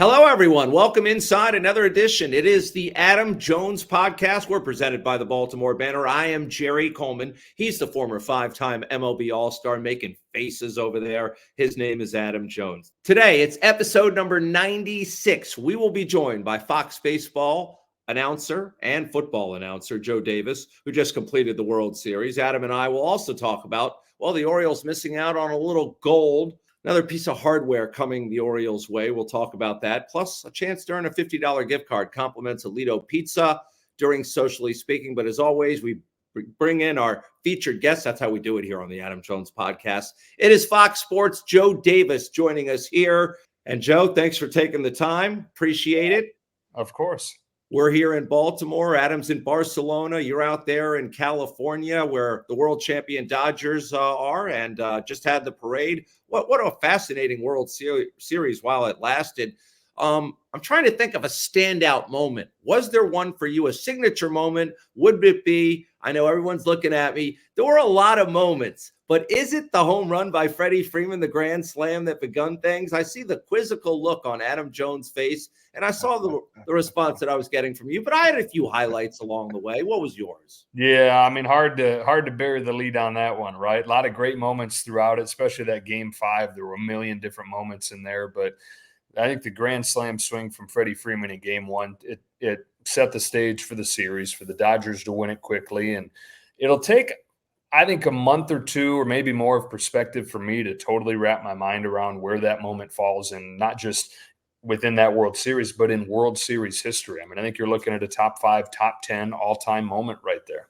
Hello, everyone. Welcome inside another edition. It is the Adam Jones podcast. We're presented by the Baltimore Banner. I am Jerry Coleman. He's the former five-time MLB All-Star making faces over there. His name is Adam Jones. Today, it's episode number 96. We will be joined by Fox Baseball announcer and football announcer Joe Davis, who just completed the World Series. Adam and I will also talk about, the Orioles missing out on a little gold. Another piece of hardware coming the Orioles' way. We'll talk about that. Plus, a chance to earn a $50 gift card. Compliments of Lido Pizza during Socially Speaking. But as always, we bring in our featured guests. That's how we do it here on the Adam Jones podcast. It is Fox Sports' Joe Davis joining us here. And Joe, thanks for taking the time. Appreciate it. Of course. We're here in Baltimore. Adam's in Barcelona. You're out there in California where the world champion Dodgers are and just had the parade. What a fascinating World Series while it lasted. I'm trying to think of a standout moment. Was there one for you, a signature moment? Would it be? I know everyone's looking at me. There were a lot of moments, but is it the home run by Freddie Freeman, the grand slam that begun things? I see the quizzical look on Adam Jones' face, and I saw the response that I was getting from you, but I had a few highlights along the way. What was yours? Yeah, I mean, hard to bury the lead on that one, right? A lot of great moments throughout it, especially that Game 5. There were a million different moments in there, but I think the grand slam swing from Freddie Freeman in Game 1, it set the stage for the series, for the Dodgers to win it quickly. And it'll take, I think, a month or two or maybe more of perspective for me to totally wrap my mind around where that moment falls in, not just within that World Series, but in World Series history. I mean, I think you're looking at a top 5, top 10 all-time moment right there.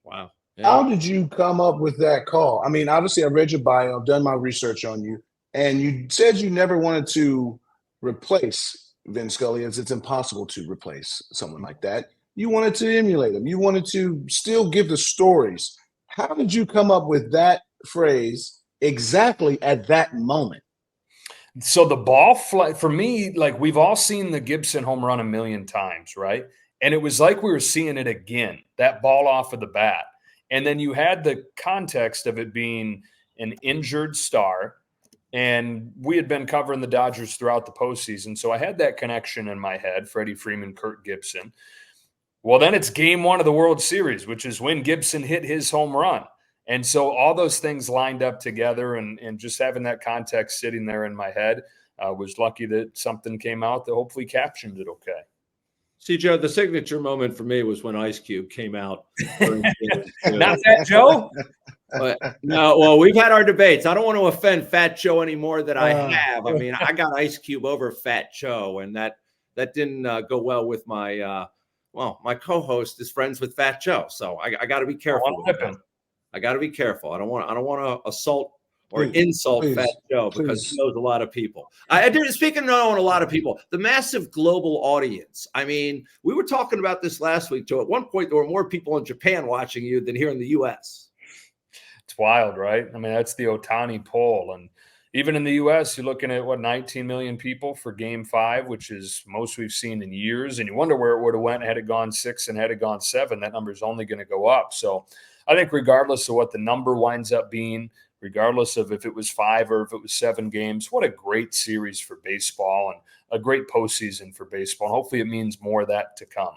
Wow. Yeah. How did you come up with that call? I mean, obviously, I read your bio, I've done my research on you, and you said you never wanted to replace Vin Scully, as it's impossible to replace someone like that. You wanted to emulate him. You wanted to still give the stories. How did you come up with that phrase exactly at that moment? So the ball flight, for me, like we've all seen the Gibson home run a million times, right? And it was like we were seeing it again, that ball off of the bat. And then you had the context of it being an injured star. And we had been covering the Dodgers throughout the postseason. So I had that connection in my head, Freddie Freeman, Kurt Gibson. Well, then it's Game 1 of the World Series, which is when Gibson hit his home run. And so all those things lined up together, and just having that context sitting there in my head, was lucky that something came out that hopefully captioned it okay. See, Joe, the signature moment for me was when Ice Cube came out. Not that, Joe? But, no, well, we've had our debates. I don't want to offend Fat Joe any more than I have. I mean, I got Ice Cube over Fat Joe, and that didn't go well with my my co-host is friends with Fat Joe, so I got to be careful. I got to be careful. I don't want to assault or insult Fat Joe because he knows a lot of people. I did. Speaking of knowing a lot of people, the massive global audience. I mean, we were talking about this last week, Joe. At one point, there were more people in Japan watching you than here in the U.S. It's wild, right? I mean, that's the Ohtani poll. And even in the U.S., you're looking at, 19 million people for Game 5, which is most we've seen in years. And you wonder where it would have went had it gone 6 and had it gone 7. That number is only going to go up. So I think regardless of what the number winds up being, regardless of if it was 5 or if it was 7 games, what a great series for baseball and a great postseason for baseball. And hopefully it means more of that to come.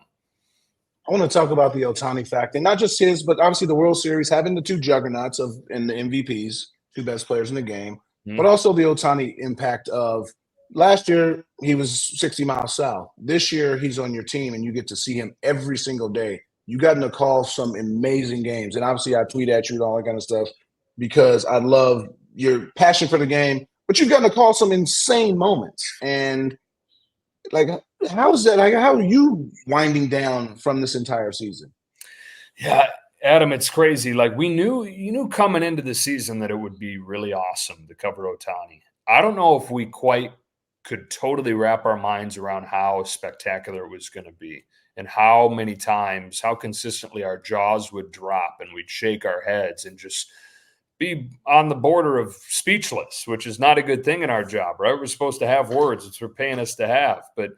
I want to talk about the Ohtani factor, not just his, but obviously the World Series, having the 2 juggernauts and the MVPs, 2 best players in the game, but also the Ohtani impact of last year, he was 60 miles south. This year, he's on your team, and you get to see him every single day. You got to call some amazing games. And obviously, I tweet at you and all that kind of stuff because I love your passion for the game, but you've gotten to call some insane moments. And like, how is that? Like, how are you winding down from this entire season? Yeah, Adam, it's crazy. Like you knew coming into the season that it would be really awesome to cover Ohtani. I don't know if we quite could totally wrap our minds around how spectacular it was going to be and how many times, how consistently our jaws would drop and we'd shake our heads and just be on the border of speechless, which is not a good thing in our job, right? We're supposed to have words. It's what they're paying us to have. But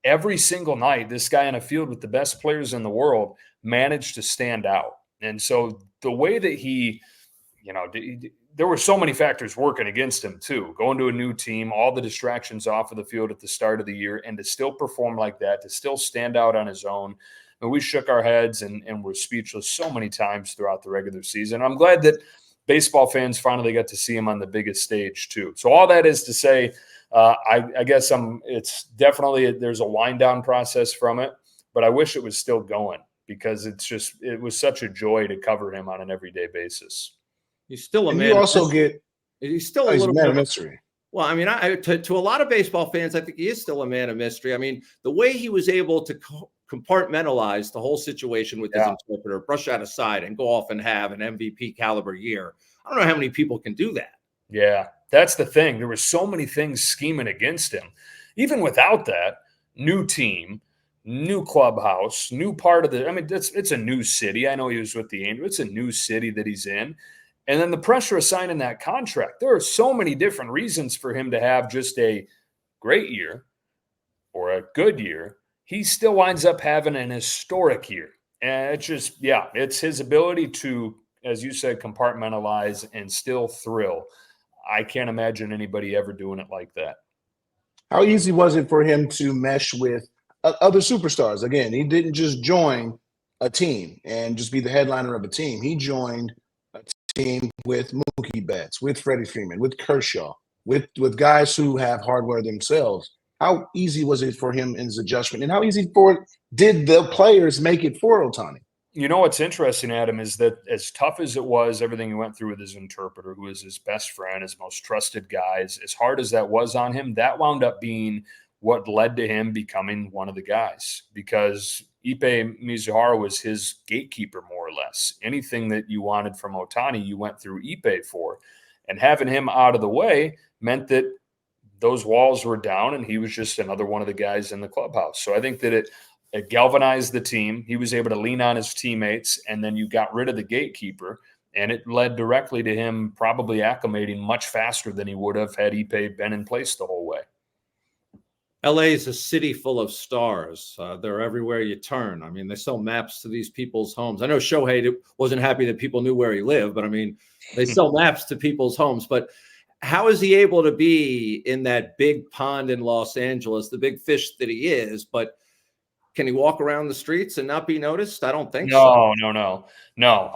every single night, this guy in a field with the best players in the world managed to stand out. And so the way that he there were so many factors working against him too. Going to a new team, all the distractions off of the field at the start of the year, and to still perform like that, to still stand out on his own. And we shook our heads and were speechless so many times throughout the regular season. I'm glad that baseball fans finally got to see him on the biggest stage too. So all that is to say, I guess it's definitely there's a wind down process from it, but I wish it was still going because it was such a joy to cover him on an everyday basis. He's still a and man. You also get he's still he's a little man bit of mystery. Well, I mean, to a lot of baseball fans, I think he is still a man of mystery. I mean, the way he was able to compartmentalize the whole situation with his interpreter, brush that aside, and go off and have an MVP caliber year. I don't know how many people can do that. Yeah, that's the thing. There were so many things scheming against him. Even without that, new team, new clubhouse, new part of the – I mean, it's a new city. I know he was with the Angels. It's a new city that he's in. And then the pressure of signing that contract. There are so many different reasons for him to have just a great year or a good year. He still winds up having an historic year. And it's just, it's his ability to, as you said, compartmentalize and still thrill. I can't imagine anybody ever doing it like that. How easy was it for him to mesh with other superstars? Again, he didn't just join a team and just be the headliner of a team. He joined a team with Mookie Betts, with Freddie Freeman, with Kershaw, with guys who have hardware themselves. How easy was it for him in his adjustment? And how easy did the players make it for Ohtani? You know what's interesting, Adam, is that as tough as it was, everything he went through with his interpreter, who is his best friend, his most trusted guys, as hard as that was on him, that wound up being what led to him becoming one of the guys, because Ippei Mizuhara was his gatekeeper, more or less. Anything that you wanted from Ohtani, you went through Ippei for. And having him out of the way meant that those walls were down and he was just another one of the guys in the clubhouse. So I think that it galvanized the team. He was able to lean on his teammates, and then you got rid of the gatekeeper, and it led directly to him probably acclimating much faster than he would have had Ippei been in place the whole way. LA is a city full of stars. They're everywhere you turn. I mean, they sell maps to these people's homes. I know Shohei wasn't happy that people knew where he lived, but I mean, they sell maps to people's homes. But how is he able to be in that big pond in Los Angeles, the big fish that he is, but can he walk around the streets and not be noticed? I don't think so. No.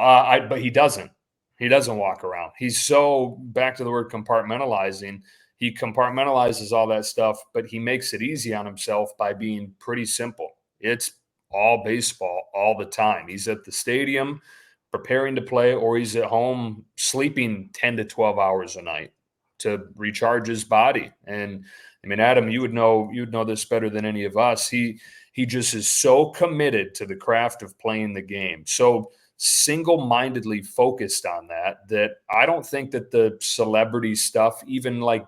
But he doesn't. He doesn't walk around. He's so, back to the word compartmentalizing, he compartmentalizes all that stuff, but he makes it easy on himself by being pretty simple. It's all baseball all the time. He's at the stadium preparing to play, or he's at home sleeping 10 to 12 hours a night to recharge his body. And I mean, Adam, you'd know this better than any of us. He just is so committed to the craft of playing the game, so single-mindedly focused on that I don't think that the celebrity stuff even like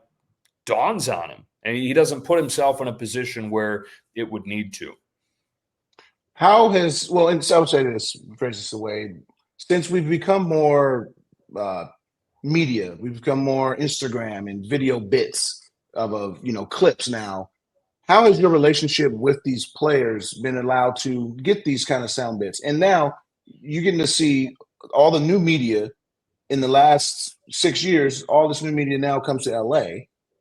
dawns on him. And he doesn't put himself in a position where it would need to. And so I would say this, Francis Wade, since we've become more media, we've become more Instagram and video bits of clips now. How has your relationship with these players been allowed to get these kind of sound bits? And now you're getting to see all the new media in the last 6 years. All this new media now comes to LA.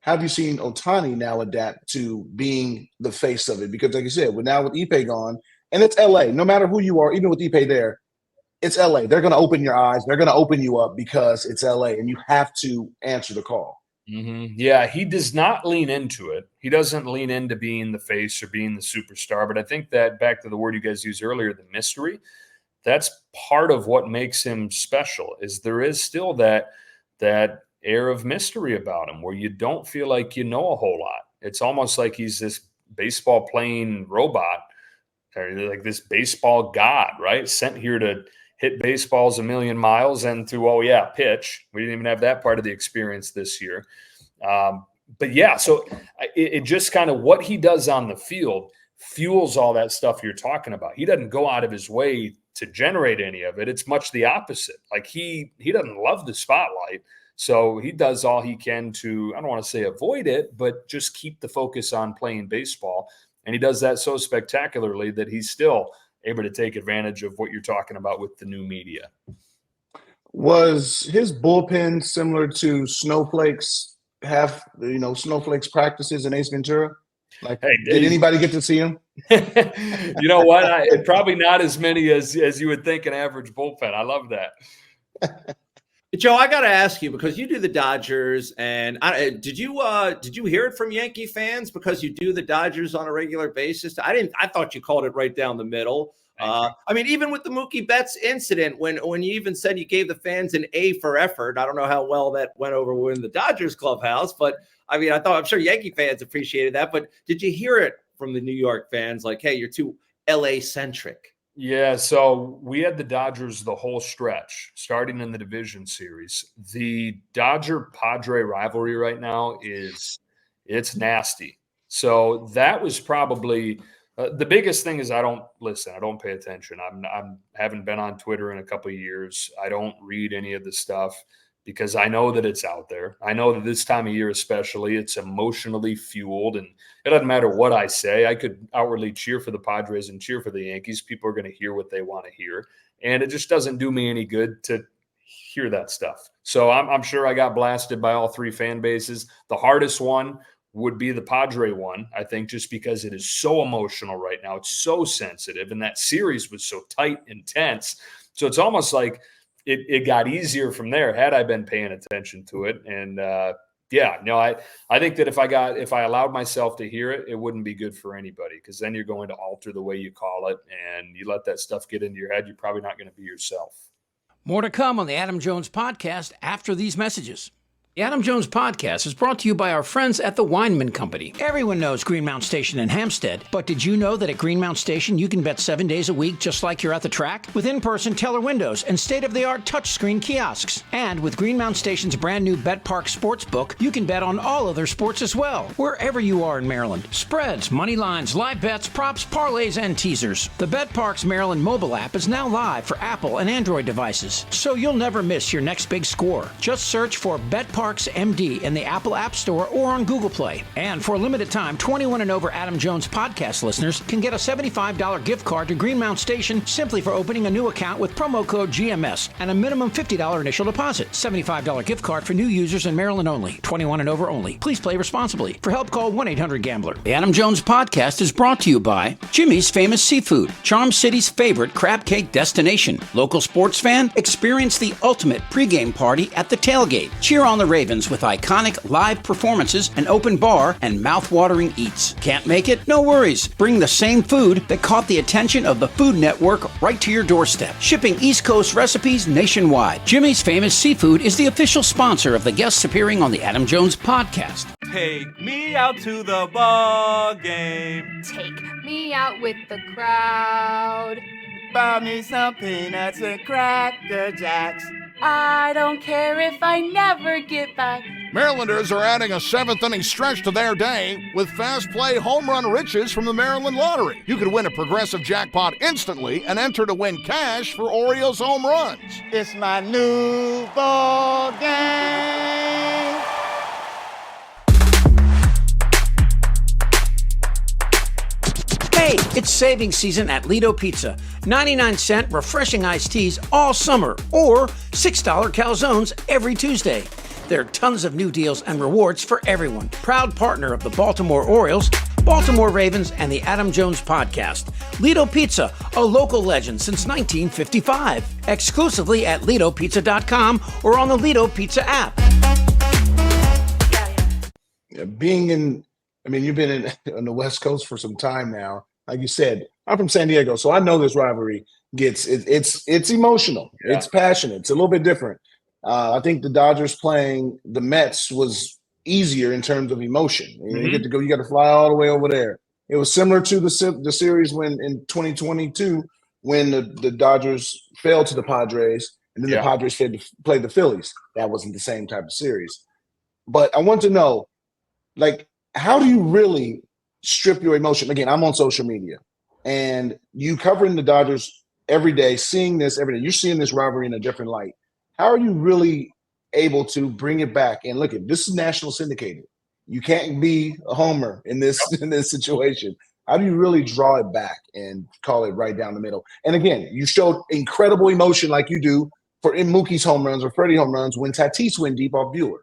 Have you seen Ohtani now adapt to being the face of it? Because like you said, now with Ippei gone, and it's LA, no matter who you are, even with Ippei there, it's LA. They're going to open your eyes. They're going to open you up because it's LA, and you have to answer the call. Mm-hmm. Yeah, he does not lean into it. He doesn't lean into being the face or being the superstar. But I think that, back to the word you guys used earlier, the mystery, that's part of what makes him special, is there is still that air of mystery about him where you don't feel like you know a whole lot. It's almost like he's this baseball playing robot, or like this baseball god, right? Sent here to hit baseballs a million miles and to, pitch. We didn't even have that part of the experience this year. But yeah, so it just kind of what he does on the field fuels all that stuff you're talking about. He doesn't go out of his way to generate any of it. It's much the opposite. Like he doesn't love the spotlight. So he does all he can to, I don't want to say avoid it, but just keep the focus on playing baseball. And he does that so spectacularly that he's still able to take advantage of what you're talking about with the new media. Was his bullpen similar to Snowflake's practices in Ace Ventura? Like, Hey, did anybody get to see him? You know what? Probably not as many as you would think an average bullpen. I love that. Joe, I got to ask you, because you do the Dodgers, and did you hear it from Yankee fans because you do the Dodgers on a regular basis? I thought you called it right down the middle. I mean, even with the Mookie Betts incident, when you even said you gave the fans an A for effort, I don't know how well that went over in the Dodgers clubhouse, but I mean, I'm sure Yankee fans appreciated that. But did you hear it from the New York fans? Like, hey, you're too LA centric. Yeah, so we had the Dodgers the whole stretch, starting in the division series. The Dodger-Padre rivalry right now it's nasty. So that was probably the biggest thing. Is I don't pay attention. I haven't been on Twitter in a couple of years. I don't read any of the stuff because I know that it's out there. I know that this time of year especially, it's emotionally fueled, and it doesn't matter what I say. I could outwardly cheer for the Padres and cheer for the Yankees. People are going to hear what they want to hear, and it just doesn't do me any good to hear that stuff. So I'm sure I got blasted by all three fan bases. The hardest one would be the Padre one, I think, just because it is so emotional right now. It's so sensitive, and that series was so tight and tense. So it's almost like it got easier from there had I been paying attention to it. And I think that if I allowed myself to hear it, it wouldn't be good for anybody, because then you're going to alter the way you call it, and you let that stuff get into your head, you're probably not going to be yourself. More to come on the Adam Jones Podcast after these messages. The Adam Jones Podcast is brought to you by our friends at the Weinman Company. Everyone knows Greenmount Station in Hampstead, but did you know that at Greenmount Station you can bet 7 days a week just like you're at the track? With in-person teller windows and state-of-the-art touchscreen kiosks. And with Greenmount Station's brand new Bet Park Sportsbook, you can bet on all other sports as well, wherever you are in Maryland. Spreads, money lines, live bets, props, parlays, and teasers. The Bet Parks Maryland mobile app is now live for Apple and Android devices, so you'll never miss your next big score. Just search for Bet Parks MD in the Apple App Store or on Google Play. And for a limited time, 21 and over Adam Jones Podcast listeners can get a $75 gift card to Greenmount Station simply for opening a new account with promo code GMS and a minimum $50 initial deposit. $75 gift card for new users in Maryland only. 21 and over only. Please play responsibly. For help, call 1-800-GAMBLER. The Adam Jones Podcast is brought to you by Jimmy's Famous Seafood, Charm City's favorite crab cake destination. Local sports fan, experience the ultimate pregame party at the tailgate. Cheer on the Ravens with iconic live performances, an open bar, and mouth-watering eats. Can't make it? No worries. Bring the same food that caught the attention of the Food Network right to your doorstep. Shipping East Coast recipes nationwide. Jimmy's Famous Seafood is the official sponsor of the guests appearing on the Adam Jones Podcast. Take me out to the ball game. Take me out with the crowd. Buy me some peanuts and Cracker Jacks. I don't care if I never get back. Marylanders are adding a seventh-inning stretch to their day with fast play home run riches from the Maryland Lottery. You could win a progressive jackpot instantly and enter to win cash for Orioles home runs. It's my new ball game. Hey, it's savings season at Lido Pizza. 99-cent refreshing iced teas all summer, or $6 calzones every Tuesday. There are tons of new deals and rewards for everyone. Proud partner of the Baltimore Orioles, Baltimore Ravens, and the Adam Jones Podcast. Lido Pizza, a local legend since 1955. Exclusively at LidoPizza.com or on the Lido Pizza app. You've been on the West Coast for some time now. Like you said, I'm from San Diego, so I know this rivalry it's emotional. Yeah. It's passionate. It's a little bit different. I think the Dodgers playing the Mets was easier in terms of emotion. You get to go. You got to fly all the way over there. It was similar to the series when in 2022 when the Dodgers fell to the Padres, and then the Padres played the Phillies. That wasn't the same type of series. But I want to know, like, how do you really strip your emotion? Again, I'm on social media, and you covering the Dodgers every day, seeing this every day. You're seeing this rivalry in a different light. How are you really able to bring it back? And look, this is national syndicated. You can't be a homer in this situation. How do you really draw it back and call it right down the middle? And again, you showed incredible emotion like you do for in Mookie's home runs or Freddie home runs when Tatis went deep off Bueller?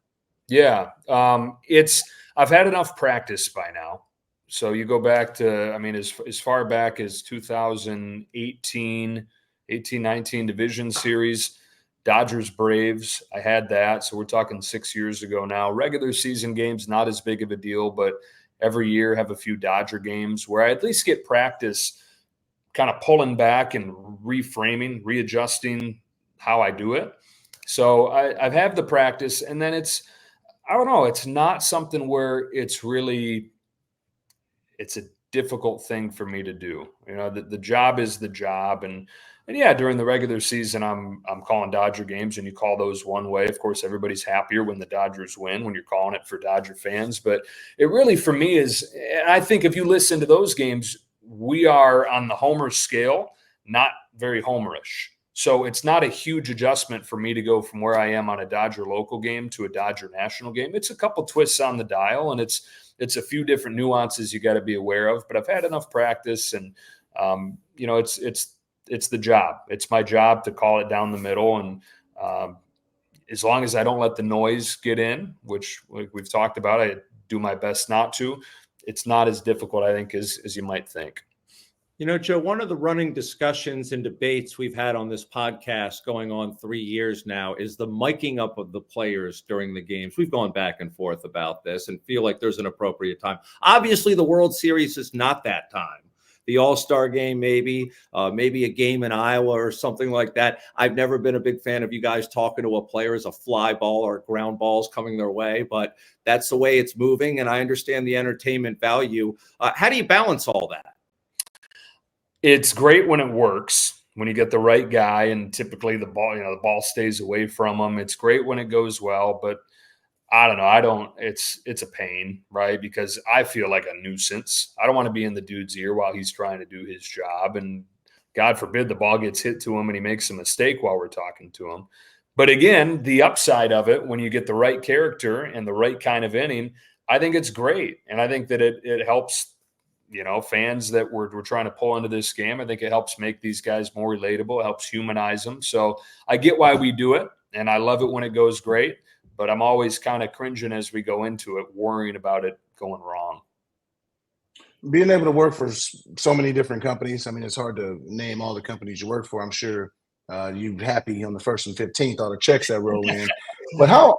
Yeah, I've had enough practice by now. So you go back to, I mean, as far back as 2018, 19 Division Series, Dodgers Braves. I had that. So we're talking 6 years ago now. Regular season games, not as big of a deal, but every year have a few Dodger games where I at least get practice kind of pulling back and reframing, readjusting how I do it. So I've had the practice, and then I don't know, it's not something where it's a difficult thing for me to do. You know, the job is the job. And yeah, during the regular season, I'm calling Dodger games, and you call those one way. Of course, everybody's happier when the Dodgers win, when you're calling it for Dodger fans. But it really, for me, is, I think if you listen to those games, we are on the homer scale, not very homerish. So it's not a huge adjustment for me to go from where I am on a Dodger local game to a Dodger national game. It's a couple twists on the dial, and it's a few different nuances you got to be aware of. But I've had enough practice, and you know, it's the job. It's my job to call it down the middle, and as long as I don't let the noise get in, which we've talked about, I do my best not to. It's not as difficult, I think, as you might think. You know, Joe, one of the running discussions and debates we've had on this podcast going on 3 years now is the miking up of the players during the games. We've gone back and forth about this and feel like there's an appropriate time. Obviously, the World Series is not that time. The All-Star game, maybe a game in Iowa or something like that. I've never been a big fan of you guys talking to a player as a fly ball or ground balls coming their way, but that's the way it's moving, and I understand the entertainment value. How do you balance all that? It's great when it works, when you get the right guy, and typically the ball stays away from them. It's great when it goes well, but I don't know. It's a pain, right? Because I feel like a nuisance. I don't want to be in the dude's ear while he's trying to do his job. And God forbid the ball gets hit to him and he makes a mistake while we're talking to him. But again, the upside of it, when you get the right character and the right kind of inning, I think it's great. And I think that it helps, you know, fans that we're trying to pull into this game. I think it helps make these guys more relatable. It helps humanize them. So I get why we do it, and I love it when it goes great, but I'm always kind of cringing as we go into it, worrying about it going wrong. Being able to work for so many different companies, I mean, it's hard to name all the companies you work for. I'm sure you're happy on the 1st and 15th, all the checks that roll in. But how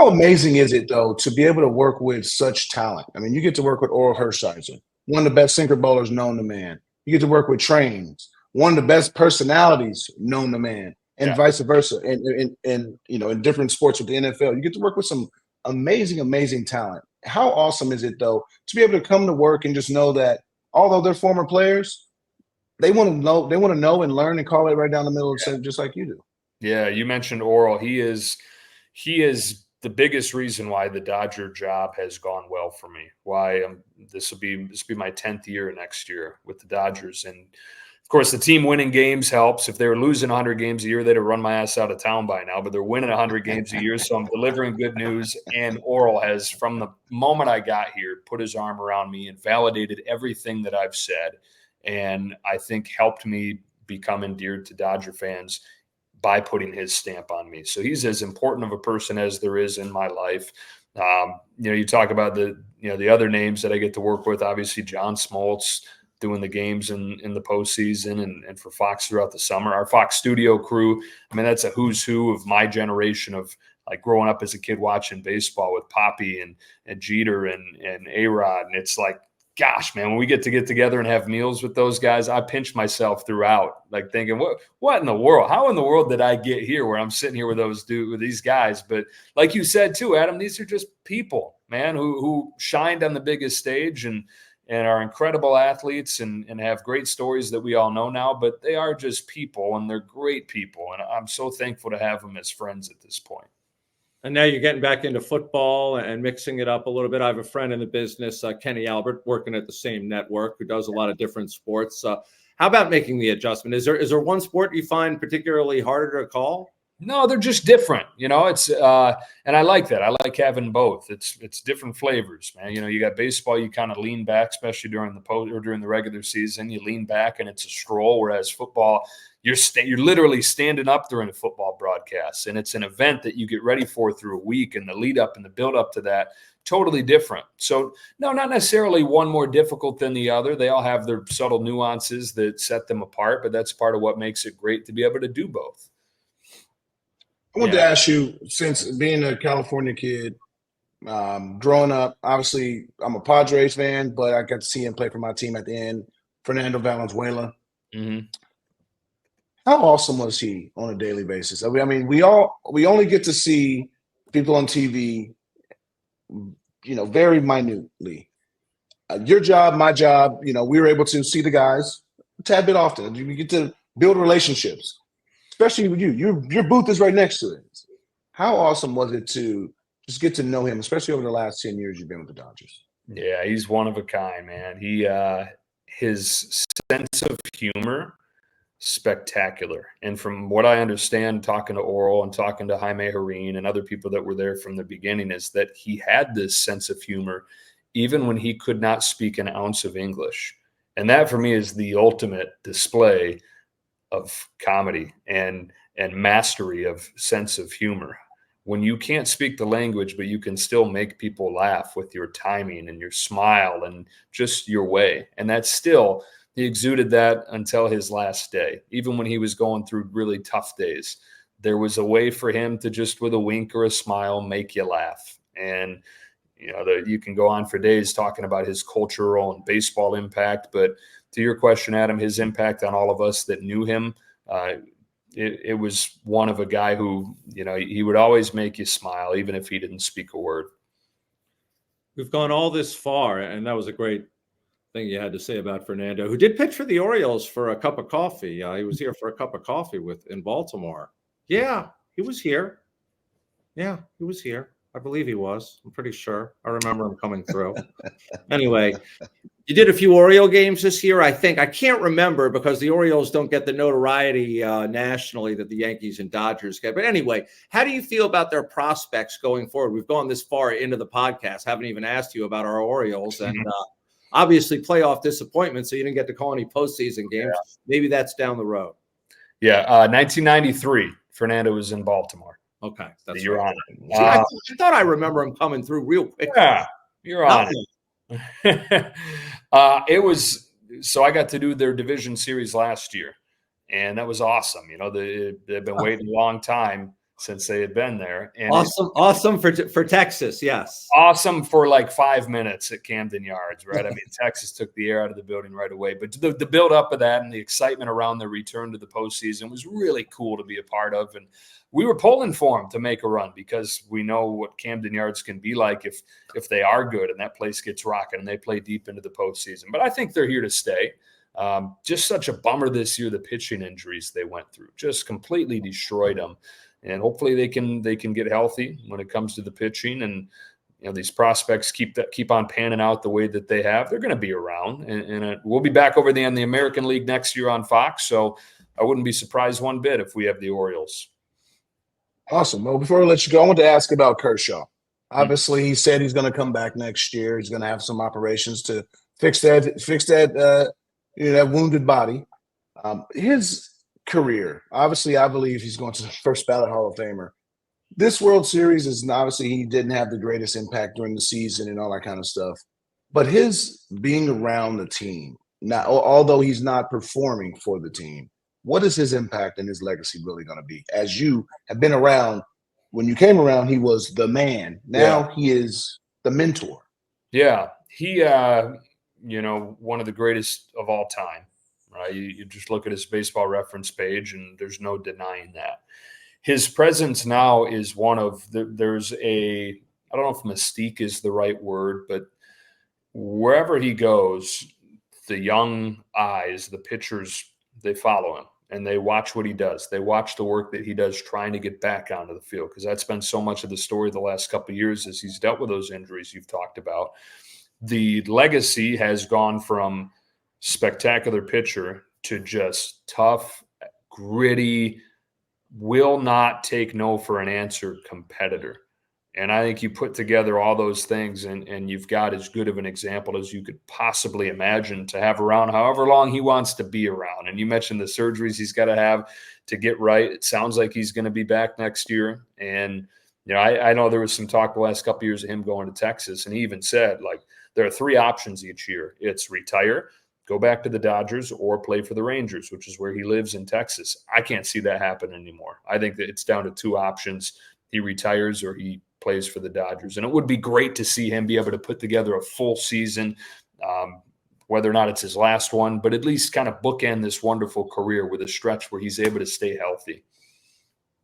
amazing is it, though, to be able to work with such talent? I mean, you get to work with Orel Hershiser, one of the best sinker bowlers known to man. You get to work with Trains, one of the best personalities known to man, and vice versa. And you know, in different sports with the NFL, you get to work with some amazing talent. How awesome is it, though, to be able to come to work and just know that although they're former players, they want to know and learn and call it right down the middle, just like you do. Yeah, you mentioned Orel. He is the biggest reason why the Dodger job has gone well for me. Why this will be my 10th year next year with the Dodgers. And of course, the team winning games helps. If they were losing 100 games a year, they'd have run my ass out of town by now. But they're winning 100 games a year, so I'm delivering good news. And Orel has, from the moment I got here, put his arm around me and validated everything that I've said, and I think helped me become endeared to Dodger fans by putting his stamp on me. So he's as important of a person as there is in my life. You know, you talk about the other names that I get to work with, obviously John Smoltz doing the games in the postseason and for Fox throughout the summer. Our Fox studio crew, I mean, that's a who's who of my generation of like growing up as a kid watching baseball with Poppy and Jeter and A-Rod. And it's like, gosh, man, when we get together and have meals with those guys, I pinch myself throughout, like thinking, what in the world? How in the world did I get here where I'm sitting here with these guys? But like you said too, Adam, these are just people, man, who shined on the biggest stage and are incredible athletes and have great stories that we all know now, but they are just people, and they're great people. And I'm so thankful to have them as friends at this point. And now you're getting back into football and mixing it up a little bit. I have a friend in the business, Kenny Albert, working at the same network, who does a lot of different sports. How about making the adjustment? Is there one sport you find particularly harder to call? No, they're just different. It's and I like that. I like having both. It's different flavors, man. You got baseball, you kind of lean back, especially during the regular season. You lean back and it's a stroll, whereas football, you're literally standing up during a football broadcast, and it's an event that you get ready for through a week, and the lead up and the build up to that, totally different. So no, not necessarily one more difficult than the other. They all have their subtle nuances that set them apart, but that's part of what makes it great to be able to do both. I wanted to ask you, since being a California kid, growing up, obviously I'm a Padres fan, but I got to see him play for my team at the end, Fernando Valenzuela. Mm-hmm. How awesome was he on a daily basis? I mean, we only get to see people on TV, very minutely. Your job, my job, we were able to see the guys a tad bit often. We get to build relationships, especially with you. Your booth is right next to it. How awesome was it to just get to know him, especially over the last 10 years you've been with the Dodgers? Yeah, he's one of a kind, man. His sense of humor, spectacular. And from what I understand, talking to Orel and talking to Jaime Jarrín and other people that were there from the beginning, is that he had this sense of humor even when he could not speak an ounce of English. And that for me is the ultimate display of comedy and mastery of sense of humor. When you can't speak the language, but you can still make people laugh with your timing and your smile and just your way. And that's still, he exuded that until his last day. Even when he was going through really tough days, there was a way for him to just with a wink or a smile make you laugh. And you can go on for days talking about his cultural and baseball impact, but to your question, Adam, his impact on all of us that knew him, it was one of a guy who, he would always make you smile, even if he didn't speak a word. We've gone all this far, and that was a great thing you had to say about Fernando, who did pitch for the Orioles for a cup of coffee. He was here for a cup of coffee in Baltimore. Yeah, he was here. Yeah, he was here. I believe he was. I'm pretty sure. I remember him coming through. Anyway, you did a few Oriole games this year, I think. I can't remember because the Orioles don't get the notoriety nationally that the Yankees and Dodgers get. But anyway, how do you feel about their prospects going forward? We've gone this far into the podcast. Haven't even asked you about our Orioles. And obviously playoff disappointment, so you didn't get to call any postseason games. Yeah. Maybe that's down the road. Yeah, 1993, Fernando was in Baltimore. Okay, that's you're right. on it. I thought I remember him coming through real quick. Yeah, you're on it. It was so I got to do their division series last year, and that was awesome. They've been waiting a long time since they had been there. And awesome for Texas, yes. Awesome for like 5 minutes at Camden Yards, right? I mean, Texas took the air out of the building right away. But the build up of that and the excitement around the return to the postseason was really cool to be a part of. And we were pulling for them to make a run because we know what Camden Yards can be like if they are good and that place gets rocking and they play deep into the postseason. But I think they're here to stay. Just such a bummer this year, the pitching injuries they went through just completely destroyed them. And hopefully they can get healthy when it comes to the pitching. And these prospects keep on panning out the way that they have. They're going to be around, and we'll be back over in the American League next year on Fox. So I wouldn't be surprised one bit if we have the Orioles. Awesome. Well, before I let you go, I want to ask about Kershaw. Obviously, he said he's going to come back next year. He's going to have some operations to fix that wounded body. His career, obviously, I believe he's going to the first ballot Hall of Famer. This World Series is obviously he didn't have the greatest impact during the season and all that kind of stuff. But his being around the team, although he's not performing for the team, what is his impact and his legacy really going to be? As you have been around, when you came around, he was the man. Now he is the mentor. Yeah, he, one of the greatest of all time. Right? You just look at his baseball reference page, and there's no denying that. His presence now is one of there's I don't know if mystique is the right word, but wherever he goes, the young eyes, the pitchers, they follow him and they watch what he does. They watch the work that he does trying to get back onto the field, because that's been so much of the story the last couple of years as he's dealt with those injuries you've talked about. The legacy has gone from spectacular pitcher to just tough, gritty, will not take no for an answer competitor. And I think you put together all those things and you've got as good of an example as you could possibly imagine to have around however long he wants to be around. And you mentioned the surgeries he's got to have to get right. It sounds like he's going to be back next year. And, I know there was some talk the last couple of years of him going to Texas. And he even said, like, there are 3 options each year. It's retire, go back to the Dodgers, or play for the Rangers, which is where he lives in Texas. I can't see that happen anymore. I think that it's down to 2 options. He retires or he plays for the Dodgers. And it would be great to see him be able to put together a full season, whether or not it's his last one, but at least kind of bookend this wonderful career with a stretch where he's able to stay healthy.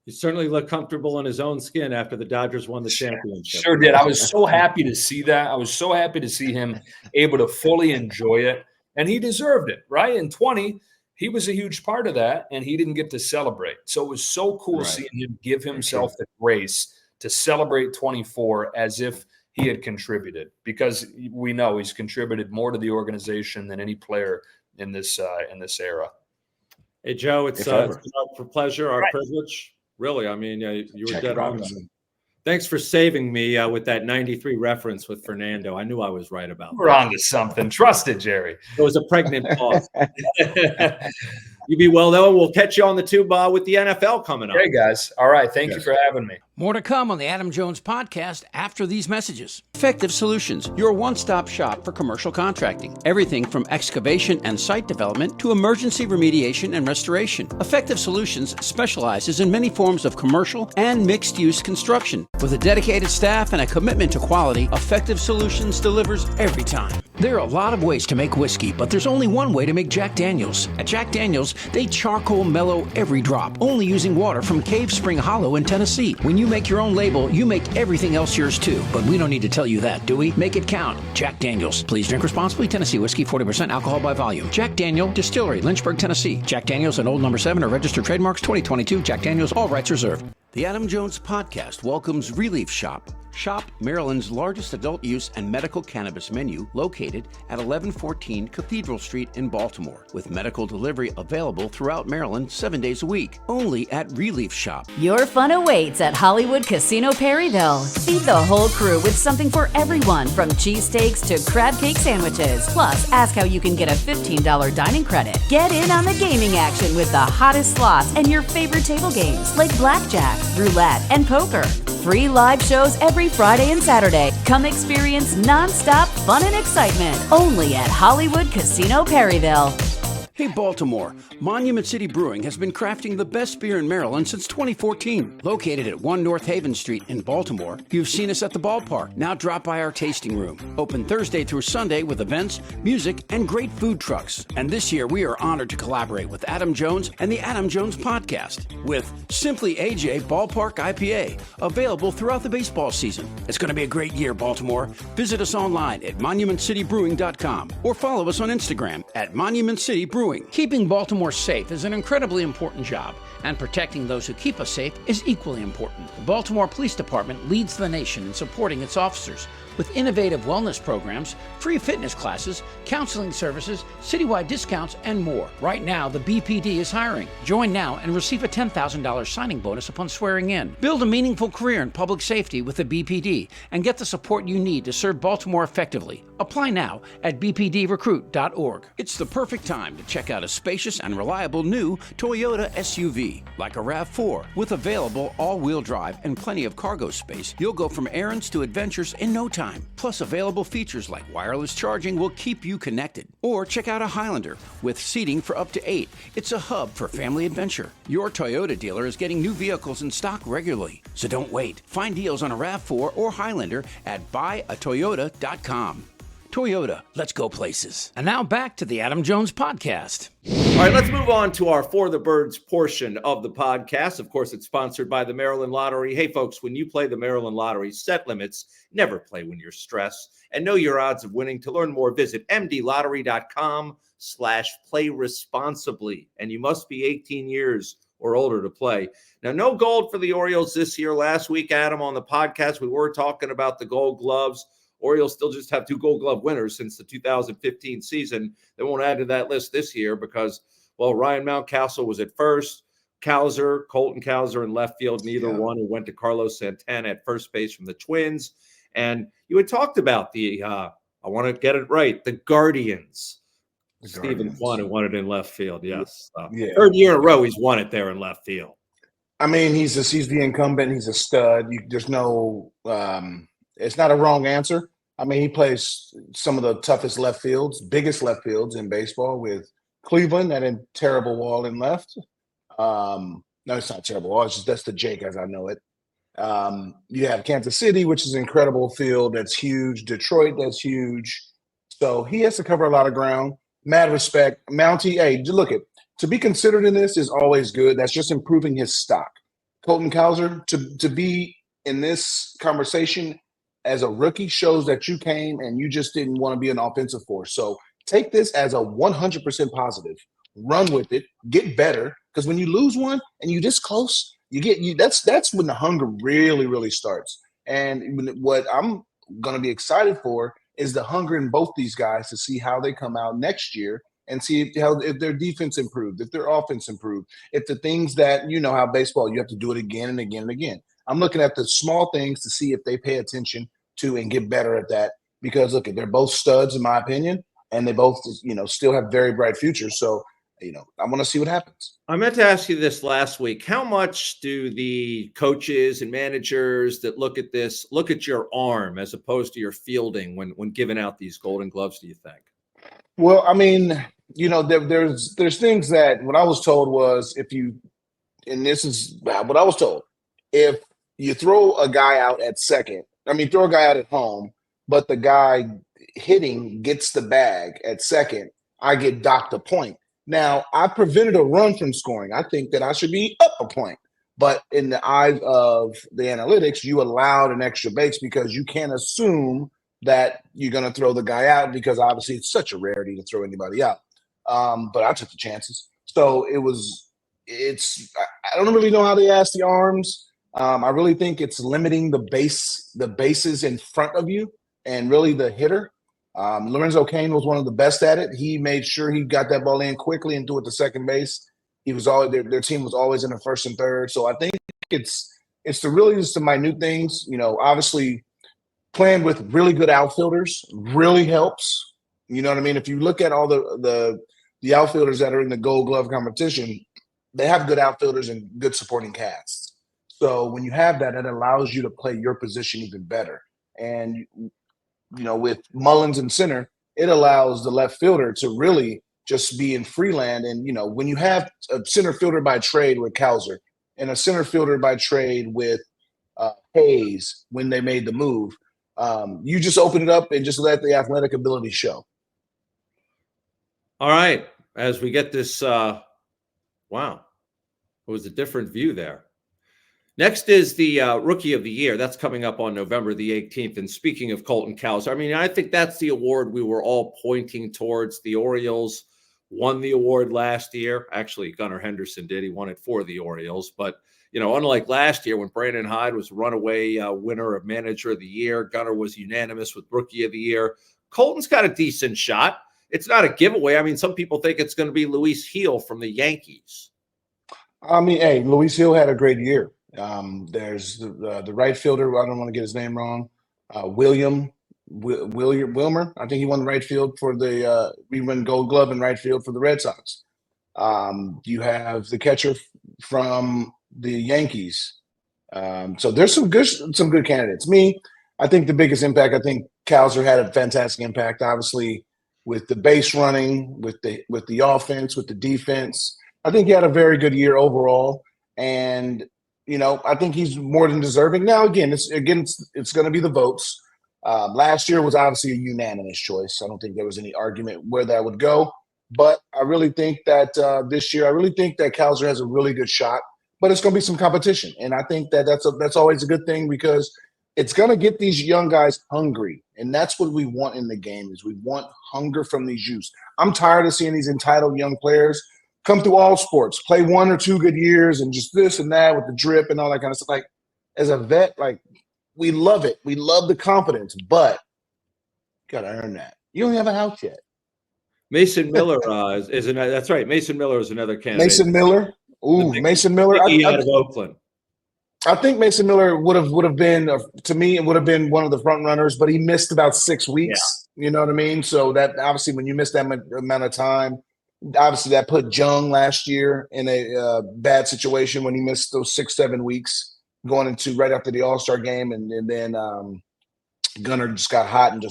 He certainly looked comfortable in his own skin after the Dodgers won the championship. Sure did. I was so happy to see that. I was so happy to see him able to fully enjoy it. And he deserved it, right? In 20, he was a huge part of that, and he didn't get to celebrate. So it was so cool seeing him give himself the grace to celebrate 24 as if he had contributed, because we know he's contributed more to the organization than any player in this era. Hey, Joe, it's our pleasure, our privilege. Really, I mean, you were dead on. Thanks for saving me with that 93 reference with Fernando. I knew I was right about that. We're on to something. Trust it, Jerry. It was a pregnant pause. You be well, though. We'll catch you on the tube with the NFL coming up. Hey, guys. All right. Thank you for having me. More to come on the Adam Jones podcast after these messages. Effective Solutions, your one-stop shop for commercial contracting. Everything from excavation and site development to emergency remediation and restoration. Effective Solutions specializes in many forms of commercial and mixed-use construction. With a dedicated staff and a commitment to quality, Effective Solutions delivers every time. There are a lot of ways to make whiskey, but there's only one way to make Jack Daniels. At Jack Daniels, they charcoal mellow every drop, only using water from Cave Spring Hollow in Tennessee. When you make your own label, you make everything else yours too. But we don't need to tell you that, do we? Make it count. Jack Daniels. Please drink responsibly. Tennessee whiskey, 40% alcohol by volume. Jack Daniel Distillery, Lynchburg, Tennessee. Jack Daniels and Old No. 7 are registered trademarks. 2022. Jack Daniels. All rights reserved. The Adam Jones podcast welcomes Relief Shop. Shop Maryland's largest adult use and medical cannabis menu, located at 1114 Cathedral Street in Baltimore, with medical delivery available throughout Maryland 7 days a week. Only at Relief Shop. Your fun awaits at Hollywood Casino Perryville. Feed the whole crew with something for everyone, from cheesesteaks to crab cake sandwiches. Plus, ask how you can get a $15 dining credit. Get in on the gaming action with the hottest slots and your favorite table games like blackjack, roulette, and poker. Free live shows every Friday and Saturday. Come experience non-stop fun and excitement only at Hollywood Casino Perryville. Hey Baltimore, Monument City Brewing has been crafting the best beer in Maryland since 2014. Located at 1 North Haven Street in Baltimore, you've seen us at the ballpark. Now drop by our tasting room. Open Thursday through Sunday with events, music, and great food trucks. And this year we are honored to collaborate with Adam Jones and the Adam Jones podcast with Simply AJ Ballpark IPA, available throughout the baseball season. It's going to be a great year, Baltimore. Visit us online at monumentcitybrewing.com or follow us on Instagram at Monument City Brewing. Keeping Baltimore safe is an incredibly important job, and protecting those who keep us safe is equally important. The Baltimore Police Department leads the nation in supporting its officers with innovative wellness programs, free fitness classes, counseling services, citywide discounts, and more. Right now, the BPD is hiring. Join now and receive a $10,000 signing bonus upon swearing in. Build a meaningful career in public safety with the BPD and get the support you need to serve Baltimore effectively. Apply now at bpdrecruit.org. It's the perfect time to check out a spacious and reliable new Toyota SUV, like a RAV4. With available all-wheel drive and plenty of cargo space, you'll go from errands to adventures in no time. Plus, available features like wireless charging will keep you connected. Or check out a Highlander with seating for up to 8. It's a hub for family adventure. Your Toyota dealer is getting new vehicles in stock regularly, so don't wait. Find deals on a RAV4 or Highlander at buyatoyota.com. Toyota, let's go places. And now back to the Adam Jones podcast. All right, let's move on to our For the Birds portion of the podcast. Of course, it's sponsored by the Maryland Lottery. Hey, folks, when you play the Maryland Lottery, set limits. Never play when you're stressed. And know your odds of winning. To learn more, visit mdlottery.com/play responsibly. And you must be 18 years or older to play. Now, no gold for the Orioles this year. Last week, Adam, on the podcast, we were talking about the Gold Gloves. Orioles still just have 2 Gold Glove winners since the 2015 season. They won't add to that list this year because, well, Ryan Mountcastle was at first. Colton Cowser in left field, neither one, who went to Carlos Santana at first base from the Twins. And you had talked about I want to get it right, the Guardians. Stephen Kwan, who won it in left field, yes. Third year in a row he's won it there in left field. I mean, he's the incumbent. He's a stud. There's no it's not a wrong answer. I mean, he plays some of the toughest left fields, biggest left fields in baseball with Cleveland, that terrible wall in left. No, it's not terrible wall. It's just that's the Jake as I know it. You have Kansas City, which is an incredible field. That's huge. Detroit, that's huge. So he has to cover a lot of ground. Mad respect. Mountie, hey, look at to be considered in this is always good. That's just improving his stock. Colton Cowser, to be in this conversation as a rookie shows that you came and you just didn't want to be an offensive force. So take this as a 100% positive. Run with it. Get better. Because when you lose one and you this close, that's when the hunger really, really starts. And what I'm going to be excited for is the hunger in both these guys to see how they come out next year and see if their defense improved, if their offense improved, if the things that, you know how baseball, you have to do it again and again and again. I'm looking at the small things to see if they pay attention to and get better at that because, look, they're both studs in my opinion, and they both, still have very bright futures. So, I want to see what happens. I meant to ask you this last week. How much do the coaches and managers that look at this look at your arm as opposed to your fielding when giving out these Golden Gloves, do you think? Well, I mean, there's things that what I was told was this is what I was told. If you throw a guy out at second, throw a guy out at home, but the guy hitting gets the bag at second, I get docked a point. Now, I prevented a run from scoring. I think that I should be up a point. But in the eyes of the analytics, you allowed an extra base because you can't assume that you're going to throw the guy out because obviously it's such a rarity to throw anybody out. But I took the chances. So I don't really know how they ask the arms. I really think it's limiting the bases in front of you and really the hitter. Lorenzo Cain was one of the best at it. He made sure he got that ball in quickly and threw it to second base. He was always their team was always in the first and third. So I think it's just the minute things. Obviously playing with really good outfielders really helps. You know what I mean? If you look at all the outfielders that are in the Gold Glove competition, they have good outfielders and good supporting casts. So when you have that, it allows you to play your position even better. And with Mullins in center, it allows the left fielder to really just be in free land. And, when you have a center fielder by trade with Cowser and a center fielder by trade with Hayes when they made the move, you just open it up and just let the athletic ability show. All right. As we get this, wow, it was a different view there. Next is the Rookie of the Year. That's coming up on November the 18th. And speaking of Colton Cowser, I think that's the award we were all pointing towards. The Orioles won the award last year. Actually, Gunnar Henderson did. He won it for the Orioles. But, unlike last year when Brandon Hyde was runaway winner of Manager of the Year, Gunnar was unanimous with Rookie of the Year. Colton's got a decent shot. It's not a giveaway. Some people think it's going to be Luis Gil from the Yankees. Hey, Luis Gil had a great year. There's the right fielder. I don't want to get his name wrong. Wilmer. I think he won the right field for the we won Gold Glove in right field for the Red Sox. You have the catcher from the Yankees. So there's some good candidates. I think the biggest impact. I think Cowser had a fantastic impact. Obviously, with the base running, with the offense, with the defense. I think he had a very good year overall, and I think he's more than deserving. Now, again, it's going to be the votes. Last year was obviously a unanimous choice. I don't think there was any argument where that would go. But I really think that this year, Cowser has a really good shot. But it's going to be some competition, and I think that's always a good thing because it's going to get these young guys hungry, and that's what we want in the game. Is we want hunger from these youths. I'm tired of seeing these entitled young players come through all sports, play 1 or 2 good years, and just this and that with the drip and all that kind of stuff. Like, as a vet, we love it. We love the confidence, but you got to earn that. You don't have a house yet. Mason Miller is another. That's right. Mason Miller is another candidate. Mason Miller. Ooh, Mason Miller. Out of Oakland. I think Mason Miller would have been to me. It would have been one of the front runners, but he missed about 6 weeks. Yeah. You know what I mean? So that obviously, when you miss that amount of time, obviously that put Jung last year in a bad situation when he missed those 6-7 weeks going into right after the All-Star game, and then Gunnar just got hot and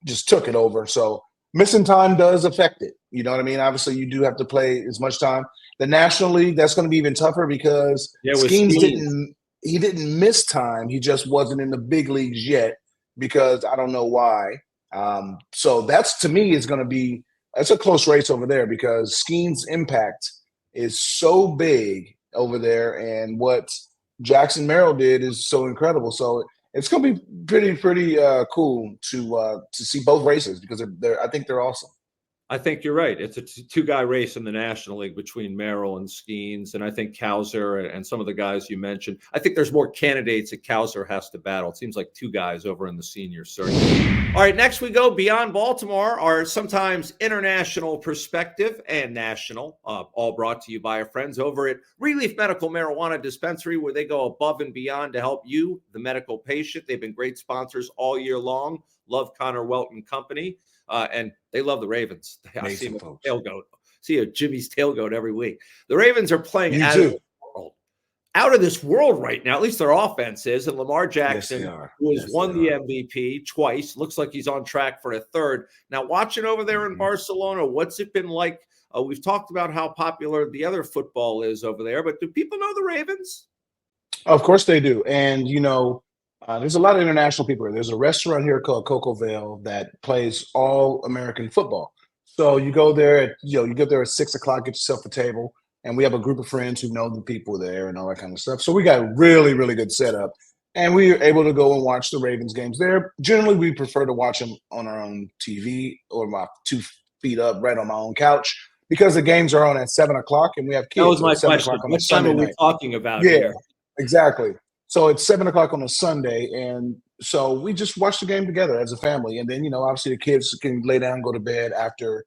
just took it over. So missing time does affect it. You know what I mean? Obviously, you do have to play as much time. The National League, that's going to be even tougher because Skeens didn't miss time. He just wasn't in the big leagues yet because I don't know why. So that's, to me, is going to be – that's a close race over there because Skeens' impact is so big over there, and what Jackson Merrill did is so incredible. So it's going to be pretty cool to see both races because I think they're awesome. I think you're right. It's a two-guy race in the National League between Merrill and Skeens, and I think Cowser and some of the guys you mentioned. I think there's more candidates that Cowser has to battle. It seems like two guys over in the senior circuit. All right, next we go beyond Baltimore, our sometimes international perspective and national, all brought to you by our friends over at Relief Medical Marijuana Dispensary, where they go above and beyond to help you, the medical patient. They've been great sponsors all year long. Love Connor Welton Company. And they love the Ravens. I see them tailgate. See a Jimmy's tailgate every week. The Ravens are playing out of this world right now. At least their offense is. And Lamar Jackson, who has won the MVP twice, looks like he's on track for a third. Now, watching over there in Barcelona, what's it been like? We've talked about how popular the other football is over there, but do people know the Ravens? Of course they do. And, there's a lot of international people here. There's a restaurant here called Coco Vale that plays all American football. So you go there at 6:00, get yourself a table, and we have a group of friends who know the people there and all that kind of stuff. So we got a really, really good setup, and we were able to go and watch the Ravens games there. Generally, we prefer to watch them on our own TV or my 2 feet up right on my own couch because the games are on at 7:00, and we have kids. That was my question. What time are we talking about here? Exactly. So it's 7:00 on a Sunday, and so we just watch the game together as a family. And then, obviously the kids can lay down, go to bed after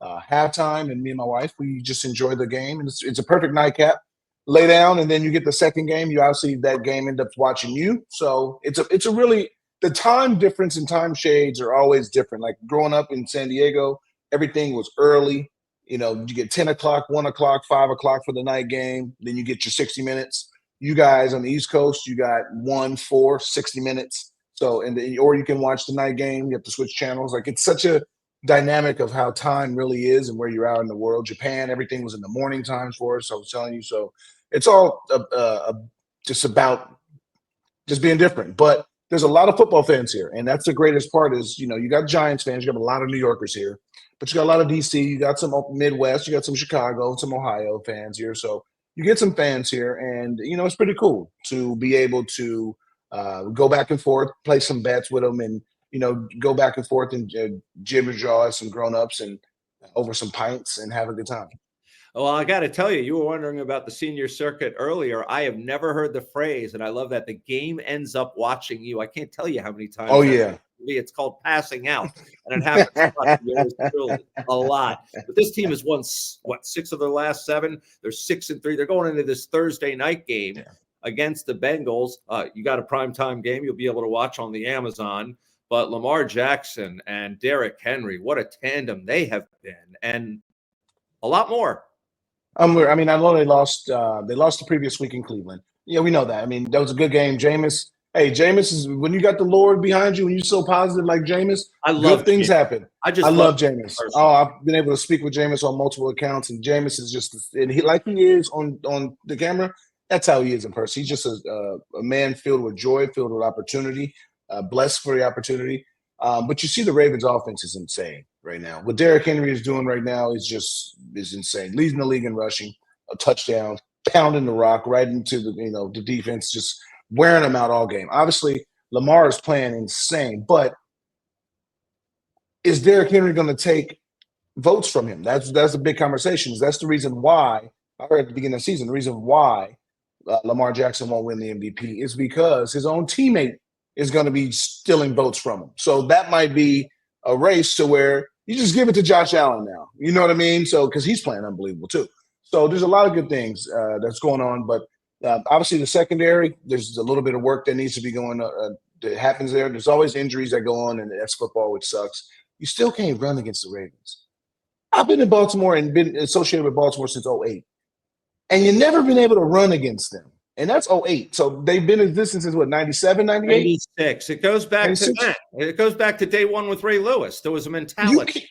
halftime, and me and my wife, we just enjoy the game. And it's a perfect nightcap. Lay down, and then you get the second game. You obviously, that game ends up watching you. So it's a really – the time difference and time shades are always different. Like growing up in San Diego, everything was early. You get 10:00, 1:00, 5:00 for the night game. Then you get your 60 minutes. You guys on the East Coast, you got 1, 4, 60 minutes. So, or you can watch the night game. You have to switch channels. Like, it's such a dynamic of how time really is and where you're out in the world. Japan, everything was in the morning times for us. I was telling you. So it's all just about just being different. But there's a lot of football fans here. And that's the greatest part is, you got Giants fans. You got a lot of New Yorkers here. But you got a lot of D.C. You got some Midwest. You got some Chicago, some Ohio fans here. So you get some fans here, and, it's pretty cool to be able to go back and forth, play some bets with them, and, go back and forth and jibber jaw as some grown-ups and over some pints and have a good time. Well, I got to tell you, you were wondering about the senior circuit earlier. I have never heard the phrase, and I love that, the game ends up watching you. I can't tell you how many times. Oh, yeah. It's called passing out, and it happens a lot. But this team has won 6 of their last 7. They're 6-3. They're going into this Thursday night game against the Bengals. You got a primetime game you'll be able to watch on the Amazon. But Lamar Jackson and Derrick Henry, what a tandem they have been, and a lot more. I know they lost the previous week in Cleveland. Yeah, we know that. That was a good game. Jameis. Hey, Jameis is when you got the Lord behind you and you're so positive like Jameis, good things happen. I love Jameis. I've been able to speak with Jameis on multiple accounts, and Jameis is just he is on the camera. That's how he is in person. He's just a man filled with joy, filled with opportunity, blessed for the opportunity. But you see the Ravens offense is insane right now. What Derrick Henry is doing right now is insane. Leading the league in rushing, a touchdown, pounding the rock right into the defense, just wearing them out all game. Obviously, Lamar is playing insane, but is Derrick Henry going to take votes from him? That's a big conversation. That's the reason why I heard at the beginning of the season, the reason why Lamar Jackson won't win the MVP is because his own teammate is going to be stealing votes from him. So that might be a race to where you just give it to Josh Allen now. You know what I mean? So because he's playing unbelievable too. So there's a lot of good things that's going on, but obviously the secondary, there's a little bit of work that needs to be going that happens there. There's always injuries that go on, and that's football, which sucks. You still can't run against the Ravens. I've been in Baltimore and been associated with Baltimore since 2008, and you've never been able to run against them. And that's 2008. So they've been in existence since what, 97, 98? 96. It goes back 96? To that. It goes back to day one with Ray Lewis. There was a mentality.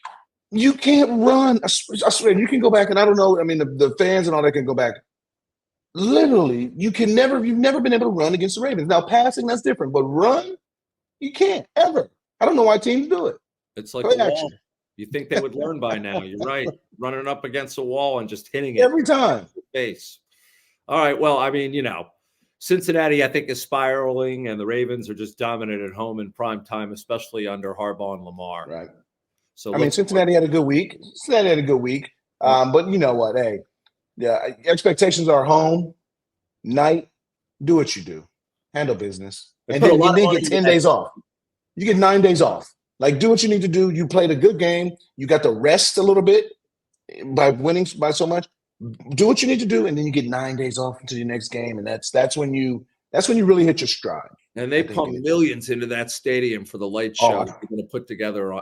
You can't run. I swear, you can go back, and I don't know. I mean, the fans and all that can go back. Literally, you've never been able to run against the Ravens. Now, passing, that's different, but run, you can't ever. I don't know why teams do it. It's like a wall. You think they would learn by now. You're right. Running up against a wall and just hitting it every time. Face. All right. Well, I mean, Cincinnati, I think, is spiraling, and the Ravens are just dominant at home in prime time, especially under Harbaugh and Lamar. Right. So I mean, Cincinnati had a good week. But you know what? Hey, yeah, expectations are home, night. Do what you do. Handle business. And then you get 10 days off. You get 9 days off. Like, do what you need to do. You played a good game. You got to rest a little bit by winning by so much. Do what you need to do, and then you get 9 days off until your next game, and that's when you really hit your stride. And they pump millions into that stadium for the light show they're going to put together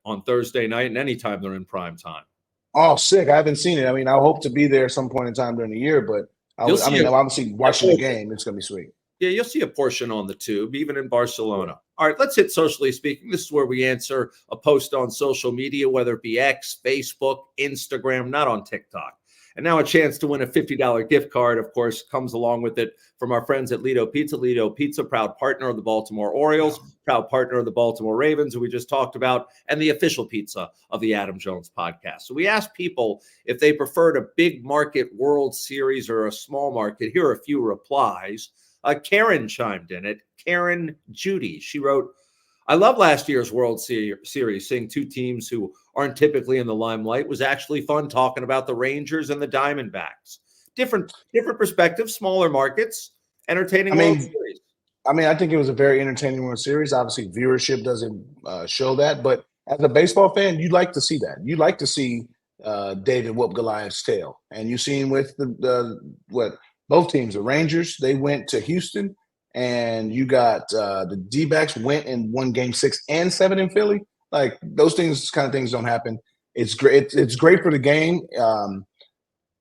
on Thursday night and anytime they're in prime time. Oh, sick! I haven't seen it. I mean, I hope to be there some point in time during the year, but obviously watching the game, it's going to be sweet. Yeah, you'll see a portion on the tube, even in Barcelona. All right, let's hit Socially Speaking. This is where we answer a post on social media, whether it be X, Facebook, Instagram, not on TikTok. And now a chance to win a $50 gift card, of course, comes along with it from our friends at Lido Pizza. Lido Pizza, proud partner of the Baltimore Orioles, proud partner of the Baltimore Ravens, who we just talked about, and the official pizza of the Adam Jones podcast. So we asked people if they preferred a big market World Series or a small market. Here are a few replies. Karen chimed in it. Karen Judy. She wrote, I love last year's World Series. Seeing two teams who aren't typically in the limelight was actually fun, talking about the Rangers and the Diamondbacks. Different perspectives, smaller markets, entertaining World Series. I mean, I think it was a very entertaining World Series. Obviously, viewership doesn't show that. But as a baseball fan, you'd like to see that. You'd like to see David whoop Goliath's tail. And you've seen with both teams, the Rangers, they went to Houston. And you got the D-backs went and won Game 6 and 7 in Philly. Like, those kind of things don't happen. It's great. It's great for the game.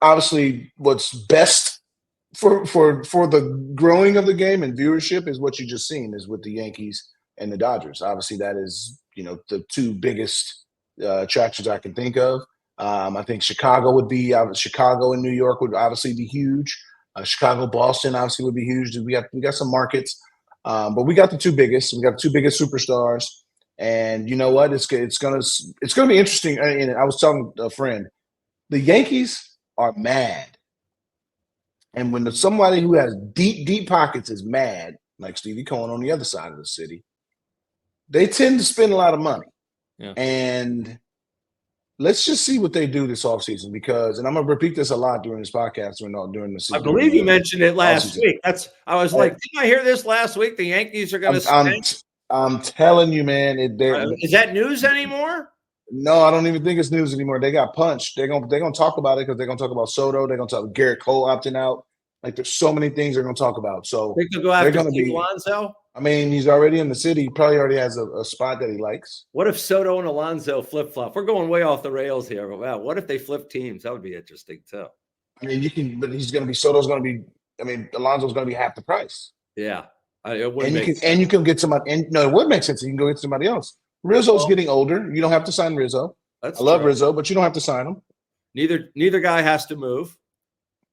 Obviously, what's best for the growing of the game and viewership is what you just seen is with the Yankees and the Dodgers. Obviously, that is the two biggest attractions I can think of. I think Chicago and New York would obviously be huge. Chicago, Boston obviously would be huge. We got some markets, but we got the two biggest. We got the two biggest superstars, and you know what? It's gonna be interesting. And I was telling a friend, the Yankees are mad, and when somebody who has deep pockets is mad, like Stevie Cohen on the other side of the city, they tend to spend a lot of money. Yeah. And let's just see what they do this offseason because, and I'm going to repeat this a lot during this podcast during the season. I believe you mentioned it last week. I was like, didn't I hear this last week? The Yankees are going to spend. I'm telling you, man. Is that news anymore? No, I don't even think it's news anymore. They got punched. They're gonna talk about it because they're gonna talk about Soto. They're gonna talk about Garrett Cole opting out. Like, there's so many things they're gonna talk about. So they could go after Alonso. I mean, he's already in the city. He probably already has a spot that he likes. What if Soto and Alonso flip-flop? We're going way off the rails here, but wow, what if they flip teams? That would be interesting too. I mean, but Soto's going to be. I mean, Alonso's going to be half the price. Yeah, you can get somebody. And no, it would make sense. You can go get somebody else. Rizzo's getting older. You don't have to sign Rizzo. I love Rizzo, but you don't have to sign him. Neither guy has to move.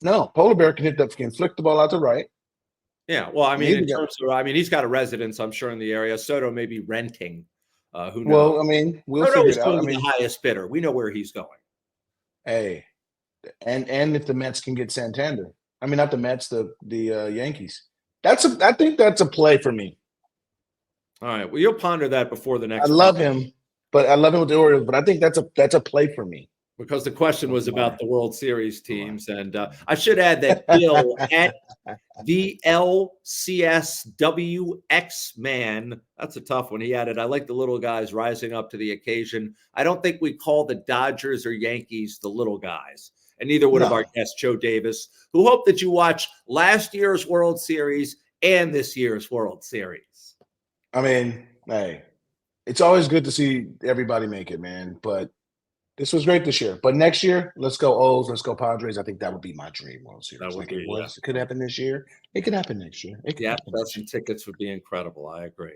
No, Polar Bear can flick the ball out to right. Yeah, well, I mean, he's got a residence, I'm sure, in the area. Soto may be renting. Who knows? Well, I mean, we'll Soto figure it out. The highest bidder. We know where he's going. Hey, and if the Mets can get Santander, I mean, not the Mets, the Yankees. I think that's a play for me. All right, well, you'll ponder that before the next. I love him with the Orioles, but I think that's a play for me. Because the question was about the World Series teams. And I should add that Bill at the LCSWX man, that's a tough one. He added, I like the little guys rising up to the occasion. I don't think we call the Dodgers or Yankees the little guys. and neither would have our guest, Joe Davis, who hope that you watch last year's World Series and this year's World Series. I mean, hey, it's always good to see everybody make it, man. But this was great this year. But next year, let's go O's, let's go Padres. I think that would be my dream World Series. It could happen this year. It could happen next year. Some tickets would be incredible. I agree.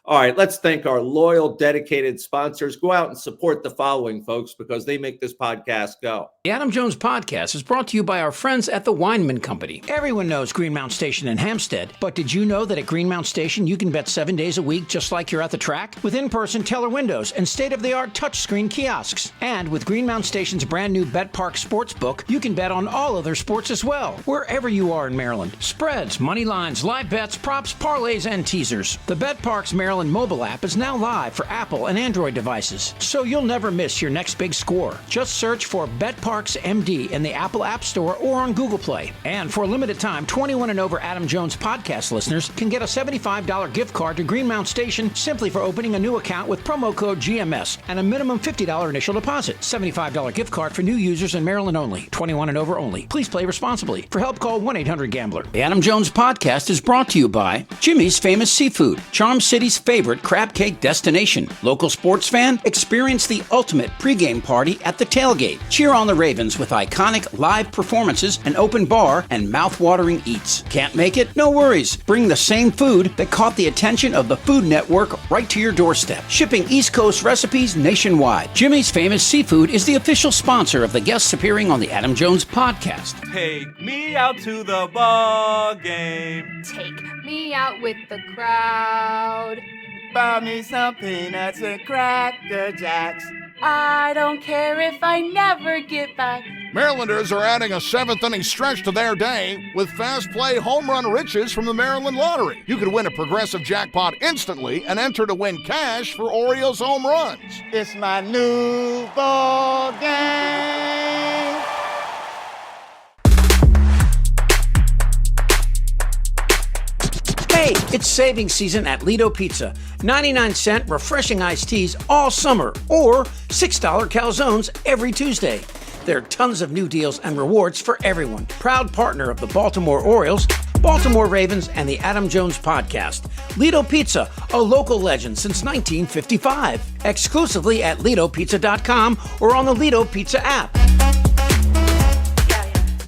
All right, let's thank our loyal, dedicated sponsors. Go out and support the following folks because they make this podcast go. The Adam Jones Podcast is brought to you by our friends at the Weinman Company. Everyone knows Greenmount Station in Hampstead, but did you know that at Greenmount Station you can bet 7 days a week just like you're at the track? With in-person teller windows and state-of-the-art touchscreen kiosks. And with Greenmount Station's brand new Bet Park Sportsbook, you can bet on all other sports as well, wherever you are in Maryland. Spreads, money lines, live bets, props, parlays, and teasers. The Bet Parks Maryland mobile app is now live for Apple and Android devices, so you'll never miss your next big score. Just search for Bet Parks MD in the Apple App Store or on Google Play. And for a limited time, 21 and over Adam Jones podcast listeners can get a $75 gift card to Greenmount Station simply for opening a new account with promo code GMS and a minimum $50 initial deposit. $75 gift card for new users in Maryland only. 21 and over only. Please play responsibly. For help, call 1-800-GAMBLER. The Adam Jones Podcast is brought to you by Jimmy's Famous Seafood, Charm City's favorite crab cake destination. Local sports fan? Experience the ultimate pregame party at the tailgate. Cheer on the Ravens with iconic live performances, an open bar, and mouth-watering eats. Can't make it? No worries. Bring the same food that caught the attention of the Food Network right to your doorstep. Shipping East Coast recipes nationwide. Jimmy's Famous Seafood is the official sponsor of the guests appearing on the Adam Jones Podcast. Take me out to the ball game. Take me out with the crowd. Buy me some peanuts and Cracker Jacks. I don't care if I never get back. Marylanders are adding a 7th-inning stretch to their day with fast play home run riches from the Maryland Lottery. You could win a progressive jackpot instantly and enter to win cash for Orioles home runs. It's my new ball game. Hey, it's savings season at Lido Pizza. 99-cent refreshing iced teas all summer, or $6 calzones every Tuesday. There are tons of new deals and rewards for everyone. Proud partner of the Baltimore Orioles, Baltimore Ravens, and the Adam Jones Podcast. Lido Pizza, a local legend since 1955. Exclusively at LidoPizza.com or on the Lido Pizza app.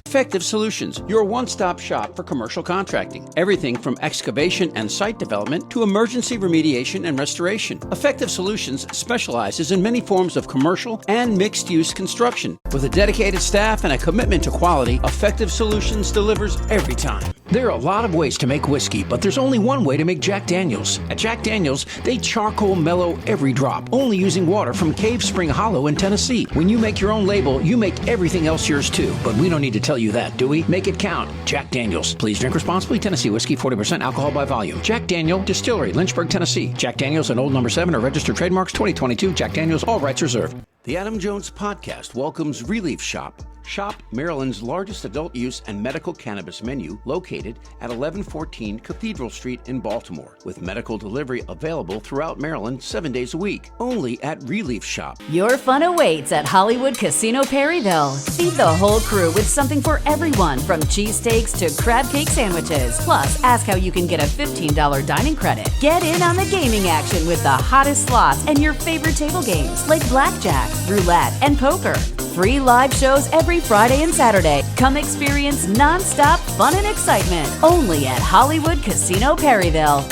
Effective Solutions, your one-stop shop for commercial contracting. Everything from excavation and site development to emergency remediation and restoration. Effective Solutions specializes in many forms of commercial and mixed-use construction. With a dedicated staff and a commitment to quality, Effective Solutions delivers every time. There are a lot of ways to make whiskey, but there's only one way to make Jack Daniels. At Jack Daniels, they charcoal mellow every drop, only using water from Cave Spring Hollow in Tennessee. When you make your own label, you make everything else yours too. But we don't need to tell you that, do we? Make it count. Jack Daniels. Please drink responsibly. Tennessee whiskey, 40% alcohol by volume. Jack Daniel Distillery, Lynchburg, Tennessee. Jack Daniels and Old No. 7 are registered trademarks 2022. Jack Daniels, all rights reserved. The Adam Jones Podcast welcomes Relief Shop. Shop Maryland's largest adult use and medical cannabis menu, located at 1114 Cathedral Street in Baltimore, with medical delivery available throughout Maryland 7 days a week, only at Relief Shop. Your fun awaits at Hollywood Casino Perryville. Feed the whole crew with something for everyone, from cheesesteaks to crab cake sandwiches. Plus, ask how you can get a $15 dining credit. Get in on the gaming action with the hottest slots and your favorite table games like blackjack, roulette, and poker. Free live shows every Friday and Saturday. Come experience non-stop fun and excitement only at Hollywood Casino Perryville.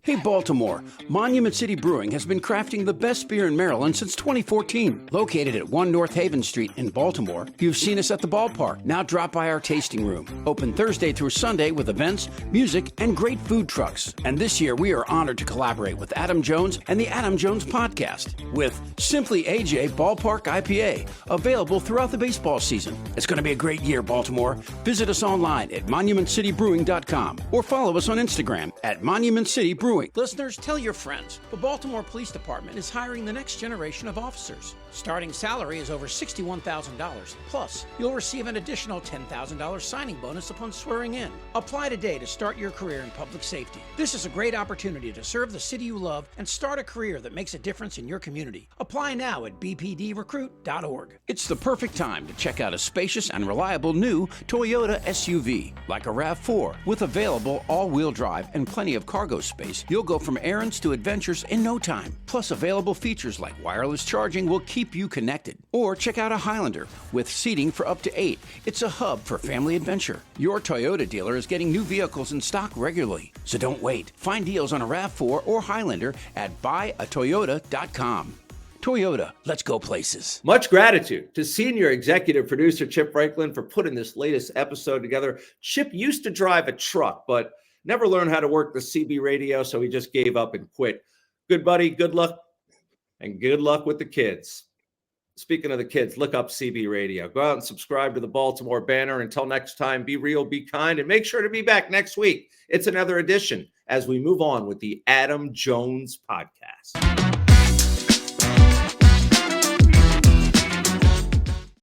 Hey Baltimore, Monument City Brewing has been crafting the best beer in Maryland since 2014. Located at 1 North Haven Street in Baltimore, you've seen us at the ballpark. Now drop by our tasting room. Open Thursday through Sunday with events, music, and great food trucks. And this year we are honored to collaborate with Adam Jones and the Adam Jones Podcast with Simply AJ Ballpark IPA, available throughout the baseball season. It's going to be a great year, Baltimore. Visit us online at monumentcitybrewing.com or follow us on Instagram at Monument City Brewing. brewing. Listeners, tell your friends. The Baltimore Police Department is hiring the next generation of officers. Starting salary is over $61,000. Plus, you'll receive an additional $10,000 signing bonus upon swearing in. Apply today to start your career in public safety. This is a great opportunity to serve the city you love and start a career that makes a difference in your community. Apply now at bpdrecruit.org. It's the perfect time to check out a spacious and reliable new Toyota SUV. Like a RAV4 with available all-wheel drive and plenty of cargo space, you'll go from errands to adventures in no time. Plus, available features like wireless charging will keep you connected. Or check out a Highlander with seating for up to 8. It's a hub for family adventure. Your Toyota dealer is getting new vehicles in stock regularly, so don't wait. Find deals on a RAV4 or Highlander at buyatoyota.com. Toyota, let's go places. Much gratitude to senior executive producer Chip Franklin for putting this latest episode together. Chip used to drive a truck, but never learned how to work the CB radio, so he just gave up and quit. Good buddy, good luck, and good luck with the kids. Speaking of the kids, look up CB radio. Go out and subscribe to the Baltimore Banner. Until next time, be real, be kind, and make sure to be back next week. It's another edition as we move on with the Adam Jones Podcast.